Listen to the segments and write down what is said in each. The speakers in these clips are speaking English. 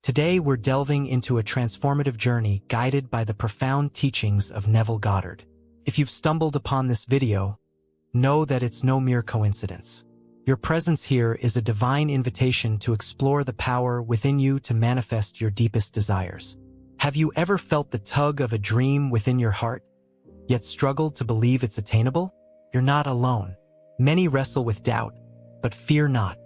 Today we're delving into a transformative journey guided by the profound teachings of Neville Goddard. If you've stumbled upon this video, know that it's no mere coincidence. Your presence here is a divine invitation to explore the power within you to manifest your deepest desires. Have you ever felt the tug of a dream within your heart, yet struggled to believe it's attainable? You're not alone. Many wrestle with doubt, but fear not,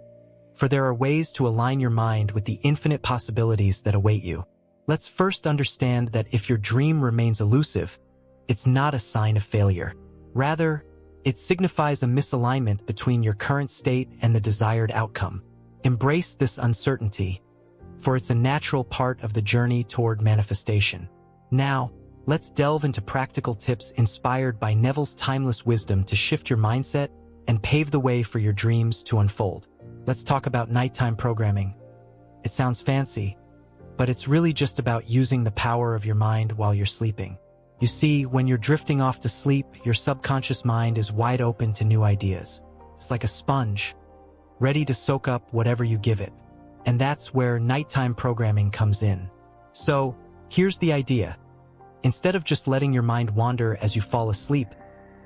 for there are ways to align your mind with the infinite possibilities that await you. Let's first understand that if your dream remains elusive, it's not a sign of failure. Rather, it signifies a misalignment between your current state and the desired outcome. Embrace this uncertainty, for it's a natural part of the journey toward manifestation. Now, let's delve into practical tips inspired by Neville's timeless wisdom to shift your mindset and pave the way for your dreams to unfold. Let's talk about nighttime programming. It sounds fancy, but it's really just about using the power of your mind while you're sleeping. You see, when you're drifting off to sleep, your subconscious mind is wide open to new ideas. It's like a sponge, ready to soak up whatever you give it. And that's where nighttime programming comes in. So, here's the idea. Instead of just letting your mind wander as you fall asleep,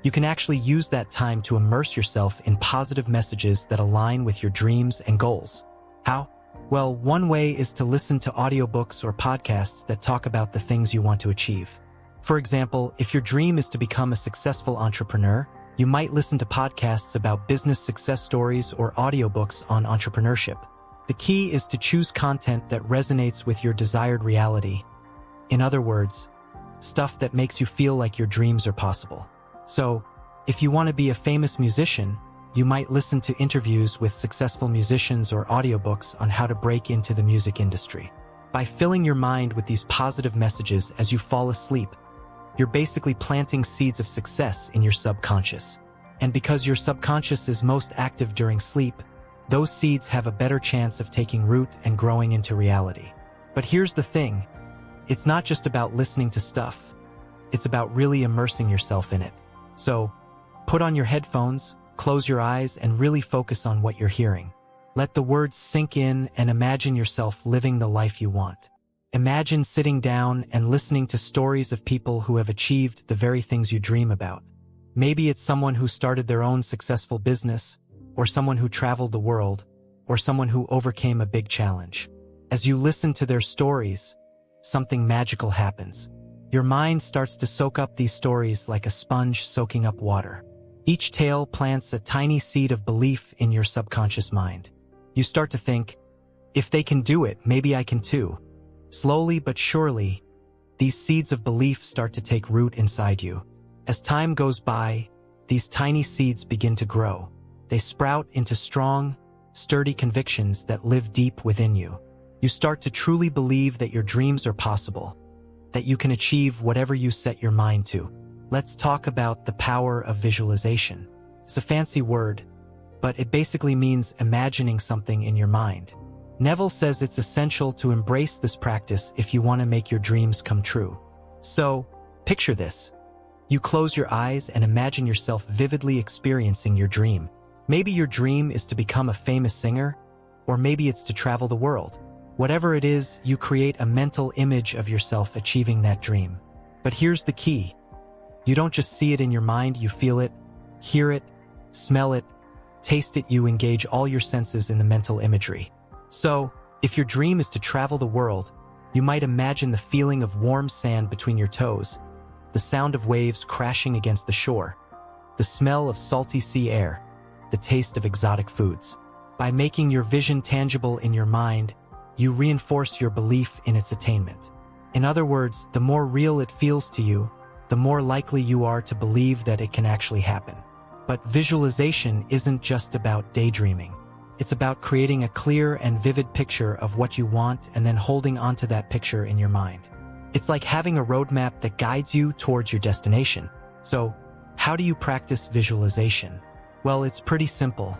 you can actually use that time to immerse yourself in positive messages that align with your dreams and goals. How? Well, one way is to listen to audiobooks or podcasts that talk about the things you want to achieve. For example, if your dream is to become a successful entrepreneur, you might listen to podcasts about business success stories or audiobooks on entrepreneurship. The key is to choose content that resonates with your desired reality. In other words, stuff that makes you feel like your dreams are possible. So, if you want to be a famous musician, you might listen to interviews with successful musicians or audiobooks on how to break into the music industry. By filling your mind with these positive messages as you fall asleep, you're basically planting seeds of success in your subconscious. And because your subconscious is most active during sleep, those seeds have a better chance of taking root and growing into reality. But here's the thing, it's not just about listening to stuff, it's about really immersing yourself in it. So, put on your headphones, close your eyes, and really focus on what you're hearing. Let the words sink in and imagine yourself living the life you want. Imagine sitting down and listening to stories of people who have achieved the very things you dream about. Maybe it's someone who started their own successful business, or someone who traveled the world, or someone who overcame a big challenge. As you listen to their stories, something magical happens. Your mind starts to soak up these stories like a sponge soaking up water. Each tale plants a tiny seed of belief in your subconscious mind. You start to think, if they can do it, maybe I can too. Slowly but surely, these seeds of belief start to take root inside you. As time goes by, these tiny seeds begin to grow. They sprout into strong, sturdy convictions that live deep within you. You start to truly believe that your dreams are possible, that you can achieve whatever you set your mind to. Let's talk about the power of visualization. It's a fancy word, but it basically means imagining something in your mind. Neville says it's essential to embrace this practice if you want to make your dreams come true. So, picture this. You close your eyes and imagine yourself vividly experiencing your dream. Maybe your dream is to become a famous singer, or maybe it's to travel the world. Whatever it is, you create a mental image of yourself achieving that dream. But here's the key. You don't just see it in your mind, you feel it, hear it, smell it, taste it. You engage all your senses in the mental imagery. So, if your dream is to travel the world, you might imagine the feeling of warm sand between your toes, the sound of waves crashing against the shore, the smell of salty sea air, the taste of exotic foods. By making your vision tangible in your mind, you reinforce your belief in its attainment. In other words, the more real it feels to you, the more likely you are to believe that it can actually happen. But visualization isn't just about daydreaming. It's about creating a clear and vivid picture of what you want and then holding onto that picture in your mind. It's like having a roadmap that guides you towards your destination. So, how do you practice visualization? Well, it's pretty simple.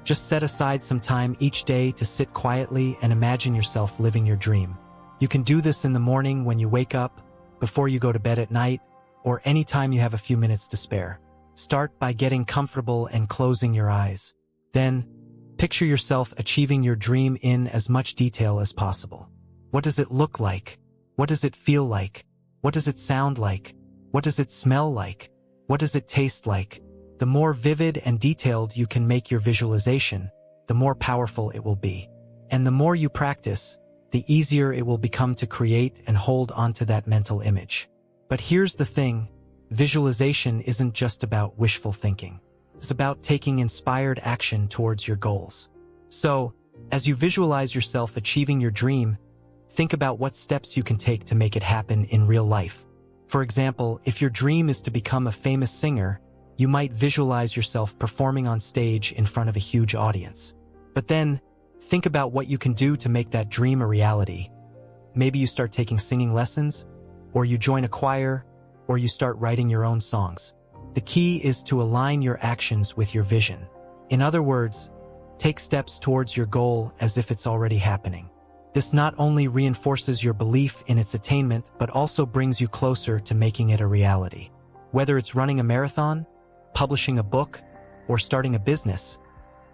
Just set aside some time each day to sit quietly and imagine yourself living your dream. You can do this in the morning when you wake up, before you go to bed at night, or anytime you have a few minutes to spare. Start by getting comfortable and closing your eyes. Then, picture yourself achieving your dream in as much detail as possible. What does it look like? What does it feel like? What does it sound like? What does it smell like? What does it taste like? The more vivid and detailed you can make your visualization, the more powerful it will be. And the more you practice, the easier it will become to create and hold onto that mental image. But here's the thing, visualization isn't just about wishful thinking. It's about taking inspired action towards your goals. So, as you visualize yourself achieving your dream, think about what steps you can take to make it happen in real life. For example, if your dream is to become a famous singer, you might visualize yourself performing on stage in front of a huge audience. But then, think about what you can do to make that dream a reality. Maybe you start taking singing lessons, or you join a choir, or you start writing your own songs. The key is to align your actions with your vision. In other words, take steps towards your goal as if it's already happening. This not only reinforces your belief in its attainment, but also brings you closer to making it a reality. Whether it's running a marathon, publishing a book, or starting a business,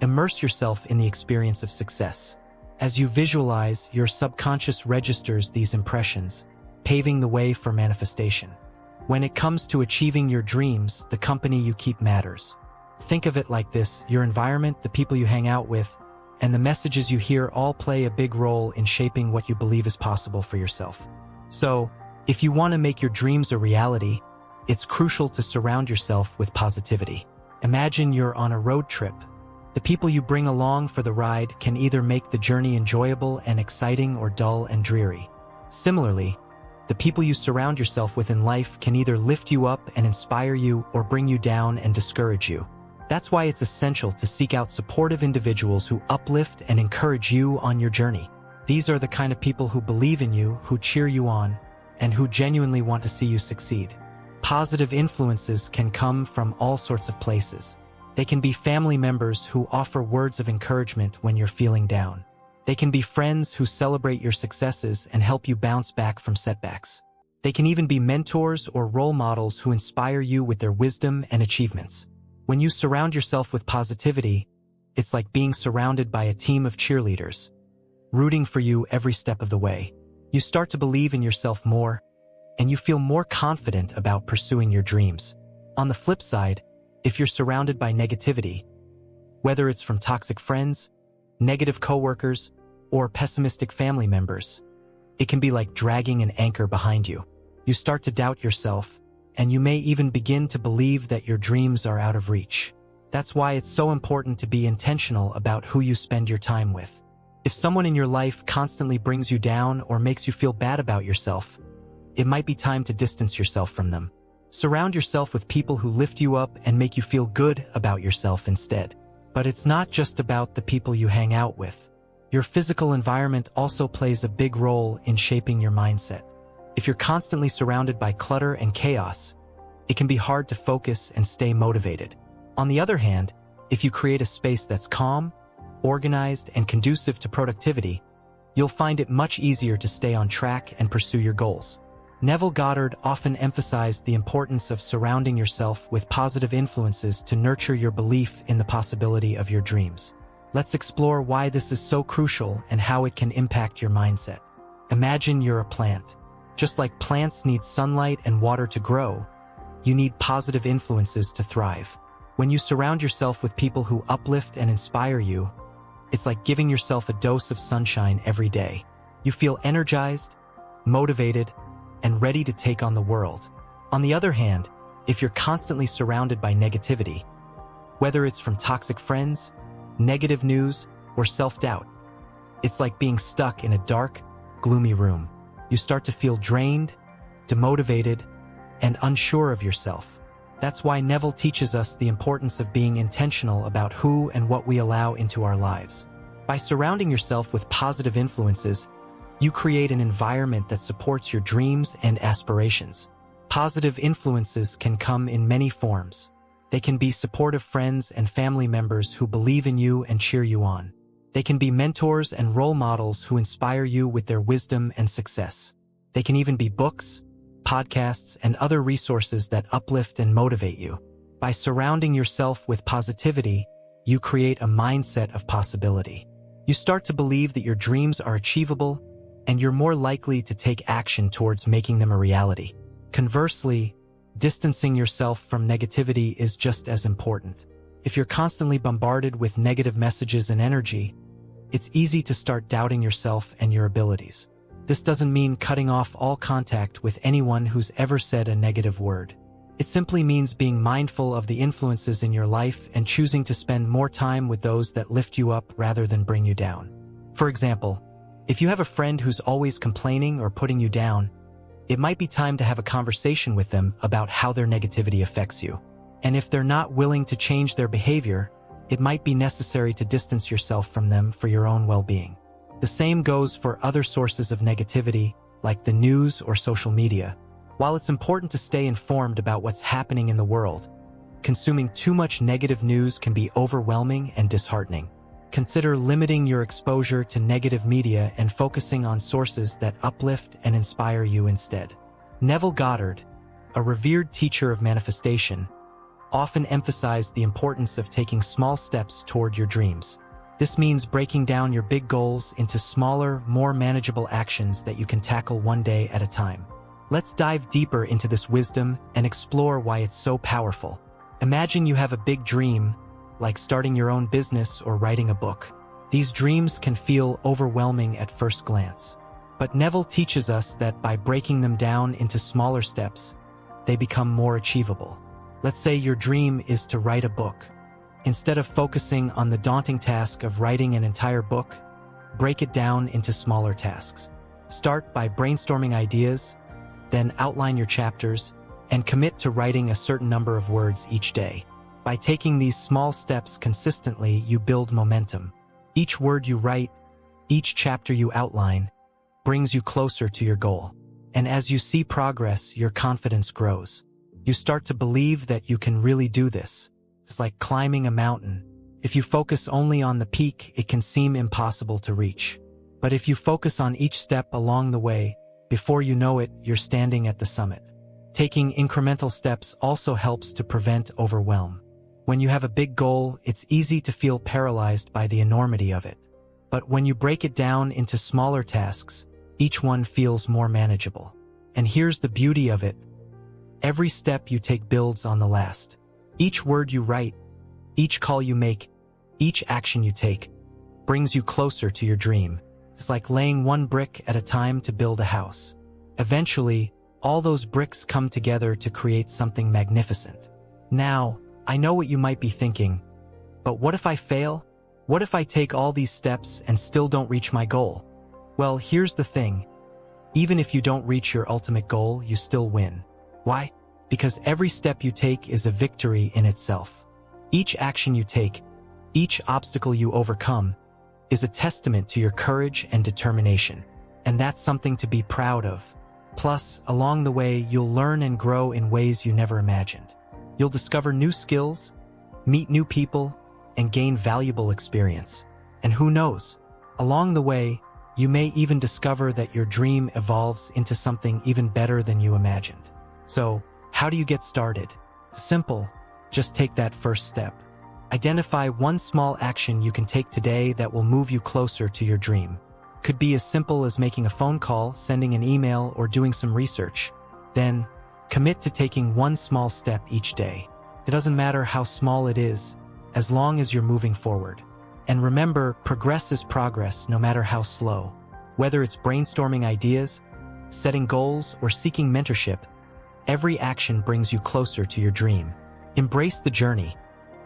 immerse yourself in the experience of success. As you visualize, your subconscious registers these impressions, paving the way for manifestation. When it comes to achieving your dreams, the company you keep matters. Think of it like this: your environment, the people you hang out with, and the messages you hear all play a big role in shaping what you believe is possible for yourself. So, if you want to make your dreams a reality, it's crucial to surround yourself with positivity. Imagine you're on a road trip. The people you bring along for the ride can either make the journey enjoyable and exciting or dull and dreary. Similarly, the people you surround yourself with in life can either lift you up and inspire you or bring you down and discourage you. That's why it's essential to seek out supportive individuals who uplift and encourage you on your journey. These are the kind of people who believe in you, who cheer you on, and who genuinely want to see you succeed. Positive influences can come from all sorts of places. They can be family members who offer words of encouragement when you're feeling down. They can be friends who celebrate your successes and help you bounce back from setbacks. They can even be mentors or role models who inspire you with their wisdom and achievements. When you surround yourself with positivity, it's like being surrounded by a team of cheerleaders, rooting for you every step of the way. You start to believe in yourself more, and you feel more confident about pursuing your dreams. On the flip side, if you're surrounded by negativity, whether it's from toxic friends, negative coworkers, or pessimistic family members, it can be like dragging an anchor behind you. You start to doubt yourself, and you may even begin to believe that your dreams are out of reach. That's why it's so important to be intentional about who you spend your time with. If someone in your life constantly brings you down or makes you feel bad about yourself, it might be time to distance yourself from them. Surround yourself with people who lift you up and make you feel good about yourself instead. But it's not just about the people you hang out with. Your physical environment also plays a big role in shaping your mindset. If you're constantly surrounded by clutter and chaos, it can be hard to focus and stay motivated. On the other hand, if you create a space that's calm, organized, and conducive to productivity, you'll find it much easier to stay on track and pursue your goals. Neville Goddard often emphasized the importance of surrounding yourself with positive influences to nurture your belief in the possibility of your dreams. Let's explore why this is so crucial and how it can impact your mindset. Imagine you're a plant. Just like plants need sunlight and water to grow, you need positive influences to thrive. When you surround yourself with people who uplift and inspire you, it's like giving yourself a dose of sunshine every day. You feel energized, motivated, and ready to take on the world. On the other hand, if you're constantly surrounded by negativity, whether it's from toxic friends, negative news, or self-doubt, it's like being stuck in a dark, gloomy room. You start to feel drained, demotivated, and unsure of yourself. That's why Neville teaches us the importance of being intentional about who and what we allow into our lives. By surrounding yourself with positive influences, you create an environment that supports your dreams and aspirations. Positive influences can come in many forms. They can be supportive friends and family members who believe in you and cheer you on. They can be mentors and role models who inspire you with their wisdom and success. They can even be books, podcasts, and other resources that uplift and motivate you. By surrounding yourself with positivity, you create a mindset of possibility. You start to believe that your dreams are achievable, and you're more likely to take action towards making them a reality. Conversely, distancing yourself from negativity is just as important. If you're constantly bombarded with negative messages and energy, it's easy to start doubting yourself and your abilities. This doesn't mean cutting off all contact with anyone who's ever said a negative word. It simply means being mindful of the influences in your life and choosing to spend more time with those that lift you up rather than bring you down. For example, if you have a friend who's always complaining or putting you down, it might be time to have a conversation with them about how their negativity affects you. And if they're not willing to change their behavior, it might be necessary to distance yourself from them for your own well-being. The same goes for other sources of negativity, like the news or social media. While it's important to stay informed about what's happening in the world, consuming too much negative news can be overwhelming and disheartening. Consider limiting your exposure to negative media and focusing on sources that uplift and inspire you instead. Neville Goddard, a revered teacher of manifestation, often emphasized the importance of taking small steps toward your dreams. This means breaking down your big goals into smaller, more manageable actions that you can tackle one day at a time. Let's dive deeper into this wisdom and explore why it's so powerful. Imagine you have a big dream, like starting your own business or writing a book. These dreams can feel overwhelming at first glance. But Neville teaches us that by breaking them down into smaller steps, they become more achievable. Let's say your dream is to write a book. Instead of focusing on the daunting task of writing an entire book, break it down into smaller tasks. Start by brainstorming ideas, then outline your chapters, and commit to writing a certain number of words each day. By taking these small steps consistently, you build momentum. Each word you write, each chapter you outline, brings you closer to your goal. And as you see progress, your confidence grows. You start to believe that you can really do this. It's like climbing a mountain. If you focus only on the peak, it can seem impossible to reach. But if you focus on each step along the way, before you know it, you're standing at the summit. Taking incremental steps also helps to prevent overwhelm. When you have a big goal, it's easy to feel paralyzed by the enormity of it. But when you break it down into smaller tasks, each one feels more manageable. And here's the beauty of it. Every step you take builds on the last. Each word you write, each call you make, each action you take, brings you closer to your dream. It's like laying one brick at a time to build a house. Eventually, all those bricks come together to create something magnificent. Now, I know what you might be thinking, but what if I fail? What if I take all these steps and still don't reach my goal? Well, here's the thing. Even if you don't reach your ultimate goal, you still win. Why? Because every step you take is a victory in itself. Each action you take, each obstacle you overcome, is a testament to your courage and determination. And that's something to be proud of. Plus, along the way, you'll learn and grow in ways you never imagined. You'll discover new skills, meet new people, and gain valuable experience. And who knows, along the way, you may even discover that your dream evolves into something even better than you imagined. So, how do you get started? Simple. Just take that first step. Identify one small action you can take today that will move you closer to your dream. Could be as simple as making a phone call, sending an email, or doing some research. Then, commit to taking one small step each day. It doesn't matter how small it is, as long as you're moving forward. And remember, progress is progress, no matter how slow. Whether it's brainstorming ideas, setting goals, or seeking mentorship, every action brings you closer to your dream. Embrace the journey,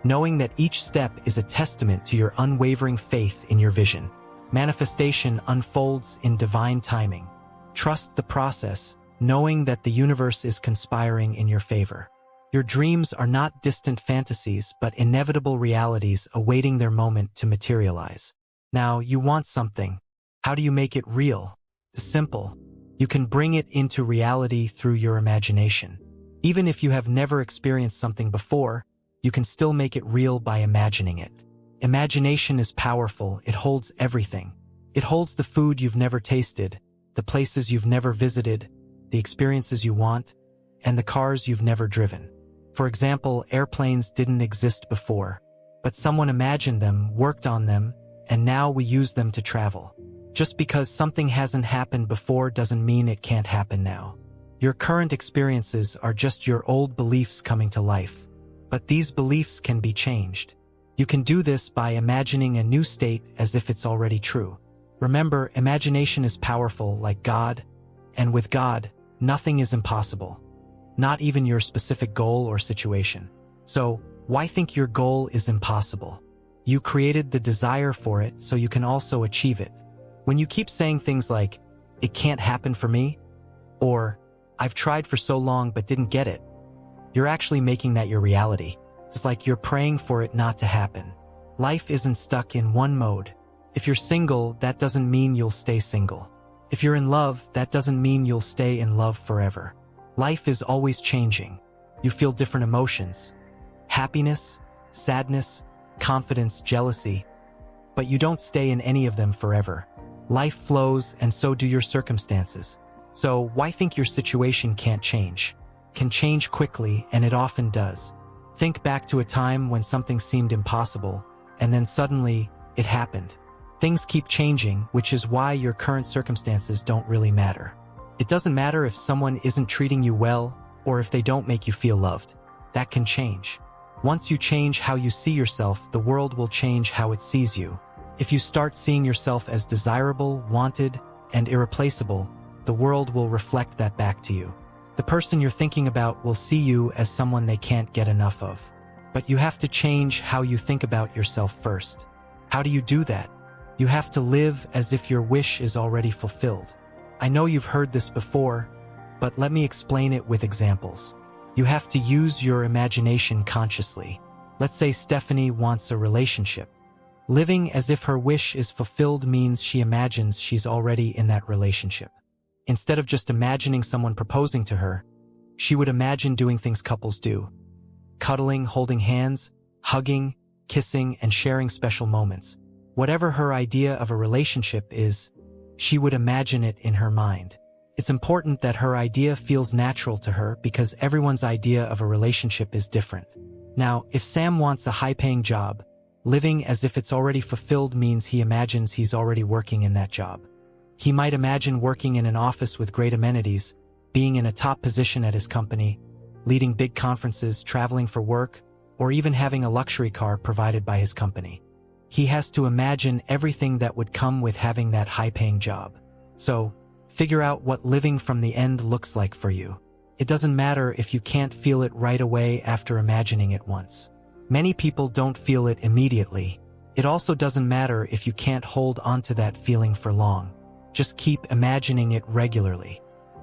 knowing that each step is a testament to your unwavering faith in your vision. Manifestation unfolds in divine timing. Trust the process, knowing that the universe is conspiring in your favor. Your dreams are not distant fantasies, but inevitable realities awaiting their moment to materialize. Now, you want something. How do you make it real? Simple. You can bring it into reality through your imagination. Even if you have never experienced something before, you can still make it real by imagining it. Imagination is powerful. It holds everything. It holds the food you've never tasted, the places you've never visited, the experiences you want, and the cars you've never driven. For example, airplanes didn't exist before, but someone imagined them, worked on them, and now we use them to travel. Just because something hasn't happened before doesn't mean it can't happen now. Your current experiences are just your old beliefs coming to life. But these beliefs can be changed. You can do this by imagining a new state as if it's already true. Remember, imagination is powerful like God, and with God, nothing is impossible. Not even your specific goal or situation. So, why think your goal is impossible? You created the desire for it so you can also achieve it. When you keep saying things like, "It can't happen for me," or "I've tried for so long but didn't get it," you're actually making that your reality. It's like you're praying for it not to happen. Life isn't stuck in one mode. If you're single, that doesn't mean you'll stay single. If you're in love, that doesn't mean you'll stay in love forever. Life is always changing. You feel different emotions. Happiness, sadness, confidence, jealousy. But you don't stay in any of them forever. Life flows, and so do your circumstances. So why think your situation can't change? Can change quickly, and it often does. Think back to a time when something seemed impossible, and then suddenly, it happened. Things keep changing, which is why your current circumstances don't really matter. It doesn't matter if someone isn't treating you well, or if they don't make you feel loved. That can change. Once you change how you see yourself, the world will change how it sees you. If you start seeing yourself as desirable, wanted, and irreplaceable, the world will reflect that back to you. The person you're thinking about will see you as someone they can't get enough of. But you have to change how you think about yourself first. How do you do that? You have to live as if your wish is already fulfilled. I know you've heard this before, but let me explain it with examples. You have to use your imagination consciously. Let's say Stephanie wants a relationship. Living as if her wish is fulfilled means she imagines she's already in that relationship. Instead of just imagining someone proposing to her, she would imagine doing things couples do. Cuddling, holding hands, hugging, kissing, and sharing special moments. Whatever her idea of a relationship is, she would imagine it in her mind. It's important that her idea feels natural to her because everyone's idea of a relationship is different. Now, if Sam wants a high-paying job, living as if it's already fulfilled means he imagines he's already working in that job. He might imagine working in an office with great amenities, being in a top position at his company, leading big conferences, traveling for work, or even having a luxury car provided by his company. He has to imagine everything that would come with having that high-paying job. So, figure out what living from the end looks like for you. It doesn't matter if you can't feel it right away after imagining it once. Many people don't feel it immediately. It also doesn't matter if you can't hold onto that feeling for long. Just keep imagining it regularly.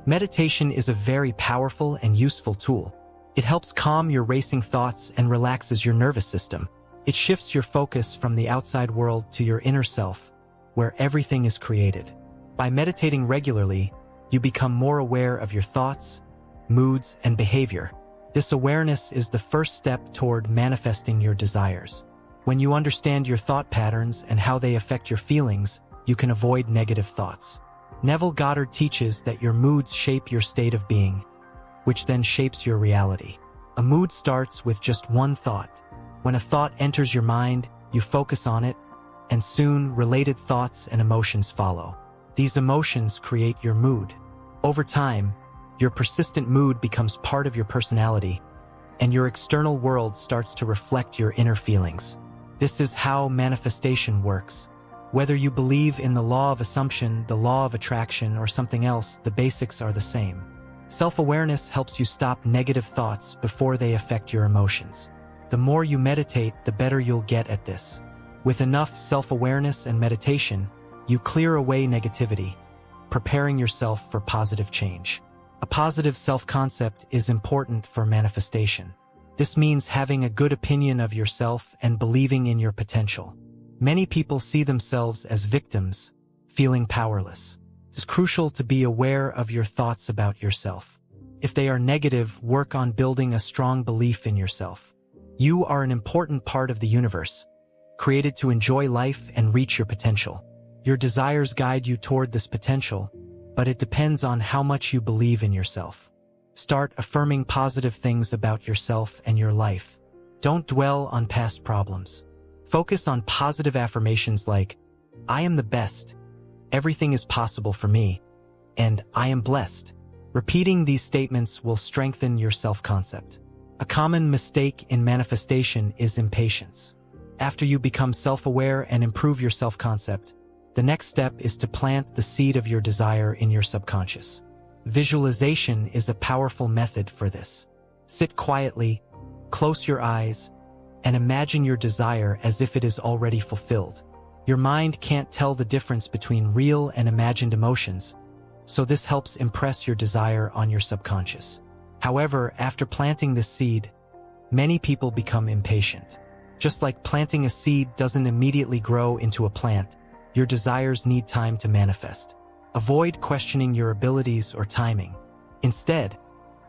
Meditation is a very powerful and useful tool. It helps calm your racing thoughts and relaxes your nervous system. It shifts your focus from the outside world to your inner self, where everything is created. By meditating regularly, you become more aware of your thoughts, moods, and behavior. This awareness is the first step toward manifesting your desires. When you understand your thought patterns and how they affect your feelings, you can avoid negative thoughts. Neville Goddard teaches that your moods shape your state of being, which then shapes your reality. A mood starts with just one thought. When a thought enters your mind, you focus on it, and soon related thoughts and emotions follow. These emotions create your mood. Over time, your persistent mood becomes part of your personality, and your external world starts to reflect your inner feelings. This is how manifestation works. Whether you believe in the law of assumption, the law of attraction, or something else, the basics are the same. Self-awareness helps you stop negative thoughts before they affect your emotions. The more you meditate, the better you'll get at this. With enough self-awareness and meditation, you clear away negativity, preparing yourself for positive change. A positive self-concept is important for manifestation. This means having a good opinion of yourself and believing in your potential. Many people see themselves as victims, feeling powerless. It's crucial to be aware of your thoughts about yourself. If they are negative, work on building a strong belief in yourself. You are an important part of the universe, created to enjoy life and reach your potential. Your desires guide you toward this potential, but it depends on how much you believe in yourself. Start affirming positive things about yourself and your life. Don't dwell on past problems. Focus on positive affirmations like, "I am the best," everything is possible for me, and I am blessed. Repeating these statements will strengthen your self-concept. A common mistake in manifestation is impatience. After you become self-aware and improve your self-concept, the next step is to plant the seed of your desire in your subconscious. Visualization is a powerful method for this. Sit quietly, close your eyes, and imagine your desire as if it is already fulfilled. Your mind can't tell the difference between real and imagined emotions, so this helps impress your desire on your subconscious. However, after planting this seed, many people become impatient. Just like planting a seed doesn't immediately grow into a plant, your desires need time to manifest. Avoid questioning your abilities or timing. Instead,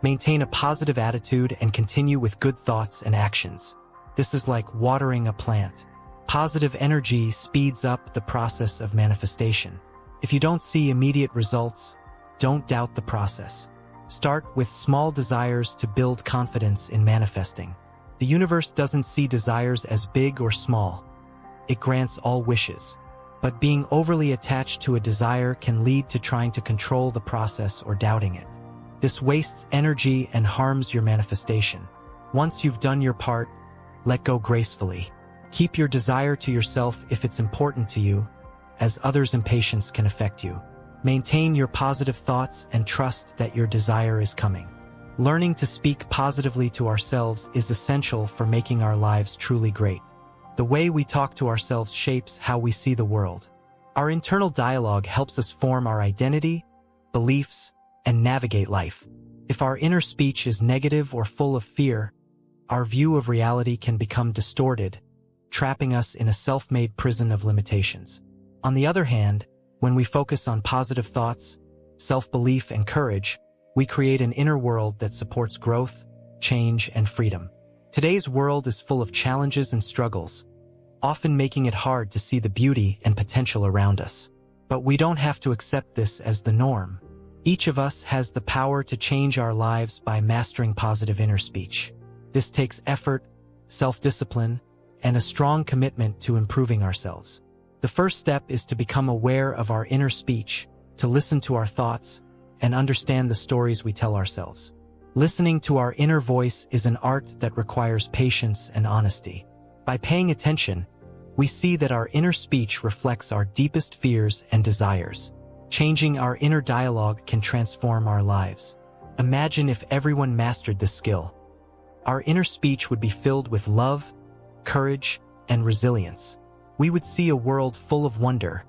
maintain a positive attitude and continue with good thoughts and actions. This is like watering a plant. Positive energy speeds up the process of manifestation. If you don't see immediate results, don't doubt the process. Start with small desires to build confidence in manifesting. The universe doesn't see desires as big or small. It grants all wishes. But being overly attached to a desire can lead to trying to control the process or doubting it. This wastes energy and harms your manifestation. Once you've done your part, let go gracefully. Keep your desire to yourself if it's important to you, as others' impatience can affect you. Maintain your positive thoughts and trust that your desire is coming. Learning to speak positively to ourselves is essential for making our lives truly great. The way we talk to ourselves shapes how we see the world. Our internal dialogue helps us form our identity, beliefs, and navigate life. If our inner speech is negative or full of fear, our view of reality can become distorted, trapping us in a self-made prison of limitations. On the other hand, when we focus on positive thoughts, self-belief, and courage, we create an inner world that supports growth, change, and freedom. Today's world is full of challenges and struggles, often making it hard to see the beauty and potential around us. But we don't have to accept this as the norm. Each of us has the power to change our lives by mastering positive inner speech. This takes effort, self-discipline, and a strong commitment to improving ourselves. The first step is to become aware of our inner speech, to listen to our thoughts, and understand the stories we tell ourselves. Listening to our inner voice is an art that requires patience and honesty. By paying attention, we see that our inner speech reflects our deepest fears and desires. Changing our inner dialogue can transform our lives. Imagine if everyone mastered this skill. Our inner speech would be filled with love, courage, and resilience. We would see a world full of wonder,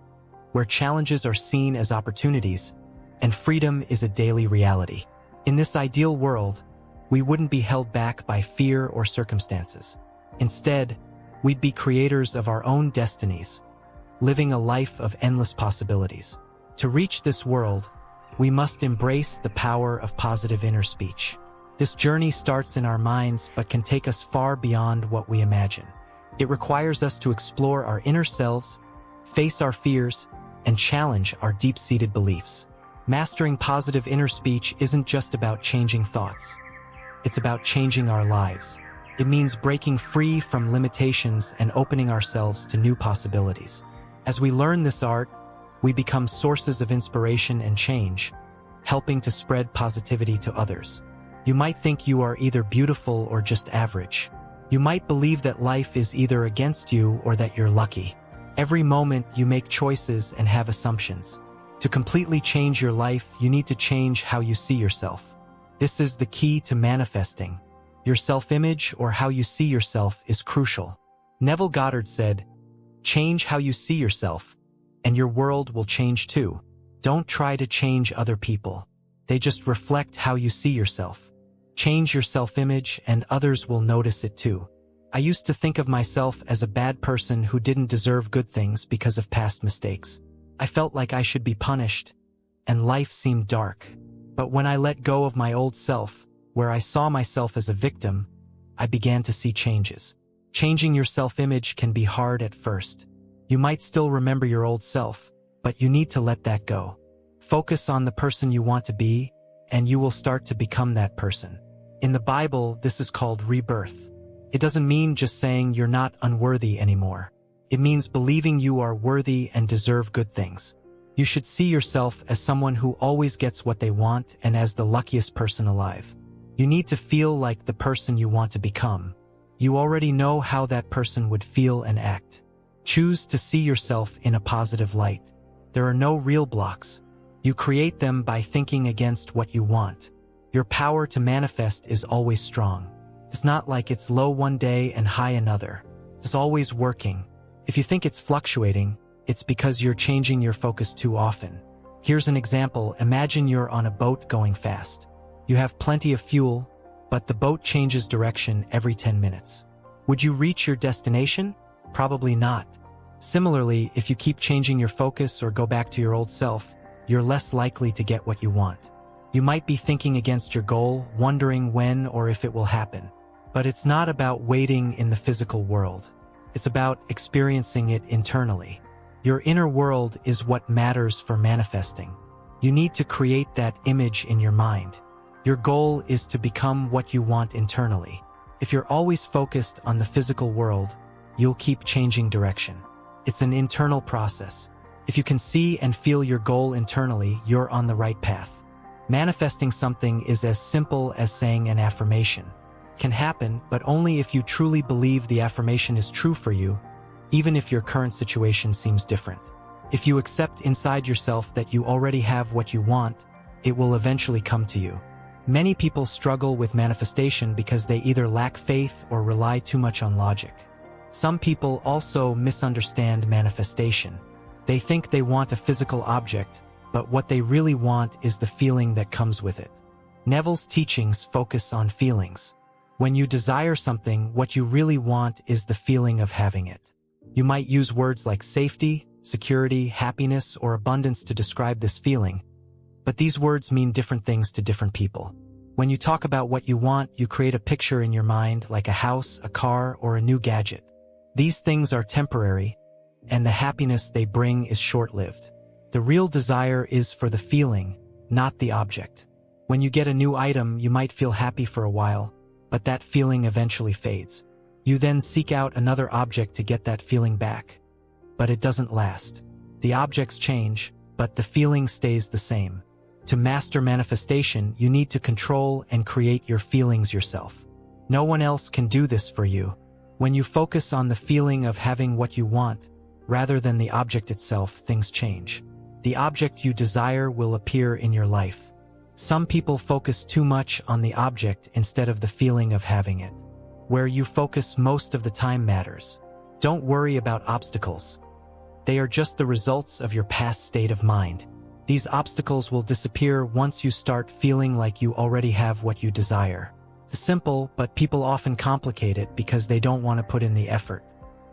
where challenges are seen as opportunities, and freedom is a daily reality. In this ideal world, we wouldn't be held back by fear or circumstances. Instead, we'd be creators of our own destinies, living a life of endless possibilities. To reach this world, we must embrace the power of positive inner speech. This journey starts in our minds but can take us far beyond what we imagine. It requires us to explore our inner selves, face our fears, and challenge our deep-seated beliefs. Mastering positive inner speech isn't just about changing thoughts. It's about changing our lives. It means breaking free from limitations and opening ourselves to new possibilities. As we learn this art, we become sources of inspiration and change, helping to spread positivity to others. You might think you are either beautiful or just average. You might believe that life is either against you or that you're lucky. Every moment you make choices and have assumptions. To completely change your life, you need to change how you see yourself. This is the key to manifesting. Your self-image, or how you see yourself, is crucial. Neville Goddard said, "Change how you see yourself, and your world will change too." Don't try to change other people. They just reflect how you see yourself. Change your self-image and others will notice it too. I used to think of myself as a bad person who didn't deserve good things because of past mistakes. I felt like I should be punished, and life seemed dark. But when I let go of my old self, where I saw myself as a victim, I began to see changes. Changing your self-image can be hard at first. You might still remember your old self, but you need to let that go. Focus on the person you want to be, and you will start to become that person. In the Bible, this is called rebirth. It doesn't mean just saying you're not unworthy anymore. It means believing you are worthy and deserve good things. You should see yourself as someone who always gets what they want and as the luckiest person alive. You need to feel like the person you want to become. You already know how that person would feel and act. Choose to see yourself in a positive light. There are no real blocks. You create them by thinking against what you want. Your power to manifest is always strong. It's not like it's low one day and high another. It's always working. If you think it's fluctuating, it's because you're changing your focus too often. Here's an example. Imagine you're on a boat going fast. You have plenty of fuel, but the boat changes direction every 10 minutes. Would you reach your destination? Probably not. Similarly, if you keep changing your focus or go back to your old self, you're less likely to get what you want. You might be thinking against your goal, wondering when or if it will happen. But it's not about waiting in the physical world. It's about experiencing it internally. Your inner world is what matters for manifesting. You need to create that image in your mind. Your goal is to become what you want internally. If you're always focused on the physical world, you'll keep changing direction. It's an internal process. If you can see and feel your goal internally, you're on the right path. Manifesting something is as simple as saying an affirmation. It can happen, but only if you truly believe the affirmation is true for you, even if your current situation seems different. If you accept inside yourself that you already have what you want, it will eventually come to you. Many people struggle with manifestation because they either lack faith or rely too much on logic. Some people also misunderstand manifestation. They think they want a physical object, but what they really want is the feeling that comes with it. Neville's teachings focus on feelings. When you desire something, what you really want is the feeling of having it. You might use words like safety, security, happiness, or abundance to describe this feeling, but these words mean different things to different people. When you talk about what you want, you create a picture in your mind like a house, a car, or a new gadget. These things are temporary, and the happiness they bring is short-lived. The real desire is for the feeling, not the object. When you get a new item, you might feel happy for a while, but that feeling eventually fades. You then seek out another object to get that feeling back. But it doesn't last. The objects change, but the feeling stays the same. To master manifestation, you need to control and create your feelings yourself. No one else can do this for you. When you focus on the feeling of having what you want, rather than the object itself, things change. The object you desire will appear in your life. Some people focus too much on the object instead of the feeling of having it. Where you focus most of the time matters. Don't worry about obstacles. They are just the results of your past state of mind. These obstacles will disappear once you start feeling like you already have what you desire. It's simple, but people often complicate it because they don't want to put in the effort.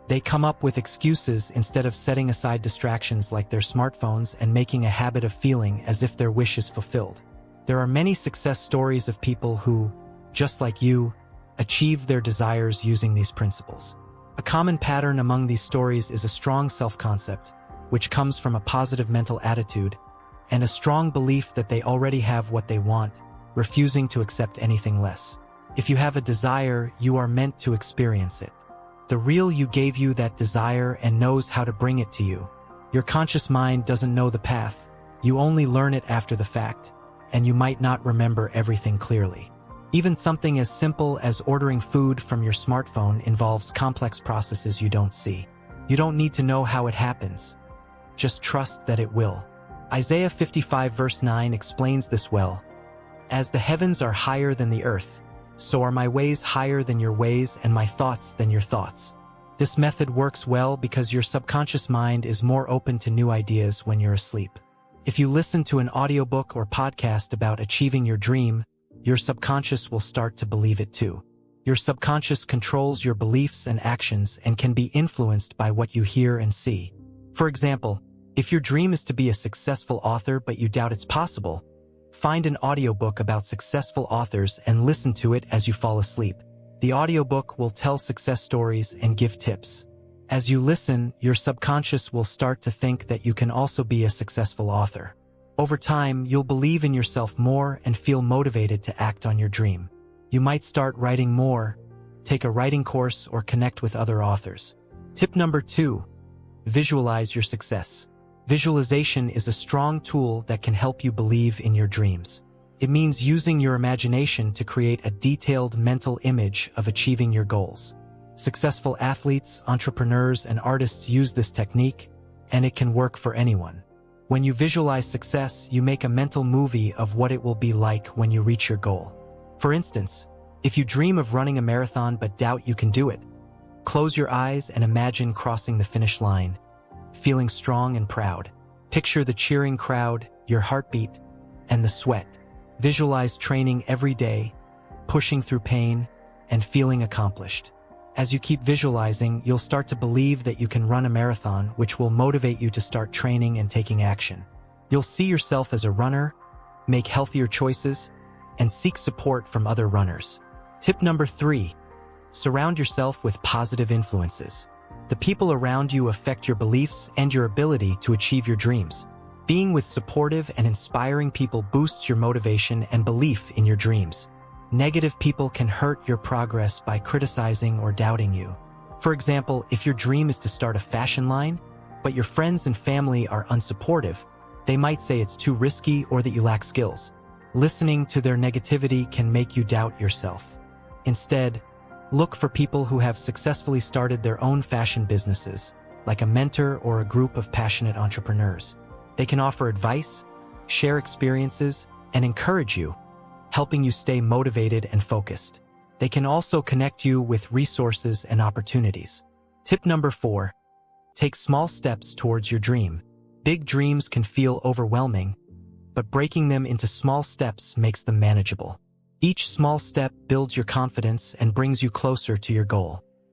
They come up with excuses instead of setting aside distractions like their smartphones and making a habit of feeling as if their wish is fulfilled. There are many success stories of people who, just like you, achieve their desires using these principles. A common pattern among these stories is a strong self-concept, which comes from a positive mental attitude, and a strong belief that they already have what they want, refusing to accept anything less. If you have a desire, you are meant to experience it. The real you gave you that desire and knows how to bring it to you. Your conscious mind doesn't know the path. You only learn it after the fact, and you might not remember everything clearly. Even something as simple as ordering food from your smartphone involves complex processes you don't see. You don't need to know how it happens. Just trust that it will. Isaiah 55 verse 9 explains this well. As the heavens are higher than the earth, so are my ways higher than your ways and my thoughts than your thoughts. This method works well because your subconscious mind is more open to new ideas when you're asleep. If you listen to an audiobook or podcast about achieving your dream, your subconscious will start to believe it too. Your subconscious controls your beliefs and actions and can be influenced by what you hear and see. For example, if your dream is to be a successful author but you doubt it's possible, find an audiobook about successful authors and listen to it as you fall asleep. The audiobook will tell success stories and give tips. As you listen, your subconscious will start to think that you can also be a successful author. Over time, you'll believe in yourself more and feel motivated to act on your dream. You might start writing more, take a writing course, or connect with other authors. Tip number 2. Visualize your success. Visualization is a strong tool that can help you believe in your dreams. It means using your imagination to create a detailed mental image of achieving your goals. Successful athletes, entrepreneurs, and artists use this technique, and it can work for anyone. When you visualize success, you make a mental movie of what it will be like when you reach your goal. For instance, if you dream of running a marathon but doubt you can do it, close your eyes and imagine crossing the finish line, feeling strong and proud. Picture the cheering crowd, your heartbeat, and the sweat. Visualize training every day, pushing through pain, and feeling accomplished. As you keep visualizing, you'll start to believe that you can run a marathon, which will motivate you to start training and taking action. You'll see yourself as a runner, make healthier choices, and seek support from other runners. Tip number 3. Surround yourself with positive influences. The people around you affect your beliefs and your ability to achieve your dreams. Being with supportive and inspiring people boosts your motivation and belief in your dreams. Negative people can hurt your progress by criticizing or doubting you. For example, if your dream is to start a fashion line, but your friends and family are unsupportive, they might say it's too risky or that you lack skills. Listening to their negativity can make you doubt yourself. Instead, look for people who have successfully started their own fashion businesses, like a mentor or a group of passionate entrepreneurs. They can offer advice, share experiences, and encourage you, helping you stay motivated and focused. They can also connect you with resources and opportunities. Tip number 4. Take small steps towards your dream. Big dreams can feel overwhelming, but breaking them into small steps makes them manageable. Each small step builds your confidence and brings you closer to your goal.